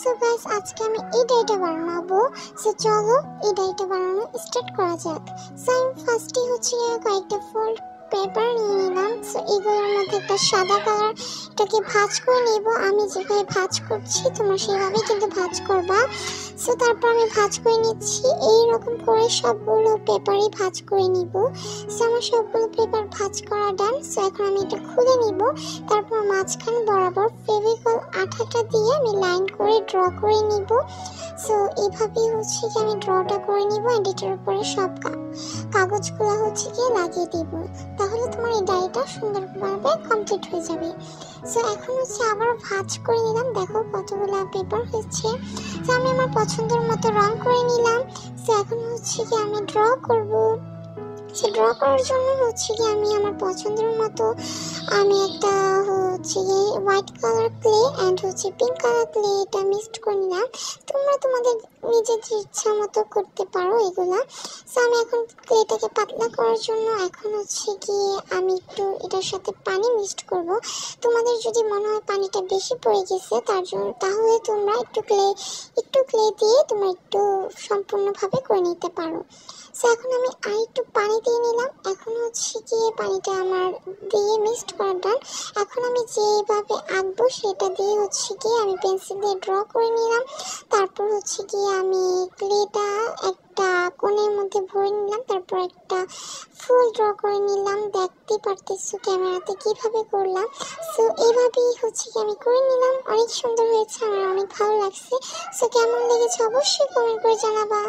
So guys আজকে আমি এই ডাইটা বানাবো। সো চলো এই ডাইটা বানানো স্টার্ট করা যাক। সো আমি ফার্স্টে হচ্ছে কয়েকটা ফোল্ড পেপার নিয়ে নিলাম। সো এগুলোর মধ্যে একটা সাদা কালার এটাকে ভাঁজ করে নেব। আমি যেভাবে ভাঁজ করছি তোমরা সেভাবে কিন্তু ভাঁজ করবা। সো তারপর আমি ভাঁজ করে নিচ্ছি এইরকম করে সবগুলো পেপারই ভাঁজ করে নিব। সো আমার সবগুলো পেপার ভাঁজ করা ডান। সো এখন আমি এটা খুলে নিব। তারপর মাঝখান বরাবর ফেভিকল আঠাটা দিয়ে আমি লাইন করে ড্র করে নিব। সো এইভাবেই হচ্ছে কি আমি ড্রটা করে নিব এন্ড এটার উপরে সব কাগজগুলো হচ্ছে কি লাগিয়ে দিব। তাহলে তোমার এই ডাইটা সুন্দরভাবে কমপ্লিট হয়ে যাবে। সো এখন হচ্ছে আবার ভাঁজ করে নিলাম। দেখো কতগুলো পেপার হয়েছে। সো আমি আমার পছন্দের মতো রং করে নিলাম। সো এখন হচ্ছে কি আমি ড্র করব। সো ড্র করার জন্য হচ্ছে কি আমি আমার পছন্দের মতো আমি একটা হচ্ছে কি হোয়াইট কালার ক্লে এন্ড হচ্ছে পিঙ্ক কালার ক্লে এটা মিক্সড করে নিলাম। তোমরা তোমাদের নিজের ইচ্ছা মতো করতে পারো এগুলা। সো আমি এখন ক্লেটাকে পাতলা করার জন্য এখন হচ্ছে কি আমি একটু এটার সাথে পানি মিক্সড করব। তোমাদের যদি মনে হয় পানিটা বেশি পড়ে গেছে তাহলে তোমরা একটু ক্লে দিয়ে তোমরা একটু সম্পূর্ণভাবে করে নিতে পারো। সো এখন আমি আরেকটু পানি দিয়ে নিলাম। এখন হচ্ছে কি পানিটা আমার দিয়ে মিক্সড করা ডান। এখন আমি যেভাবে আঁকবো সেটা দিয়ে হচ্ছে কি আমি পেন্সিল দিয়ে ড্র করে নিলাম। তারপর হচ্ছে কি আমি ক্লেটা একটা কোণের মধ্যে ভরে নিলাম। তারপর একটা ফুল ড্র করে নিলাম। দেখতে পারতেছো ক্যামেরাতে কিভাবে করলাম। সো এইভাবেই হচ্ছে কি আমি করে নিলাম। অনেক সুন্দর হয়েছে, আমার অনেক ভালো লাগছে। সো কেমন লেগেছে অবশ্যই কমেন্ট করে জানাবা।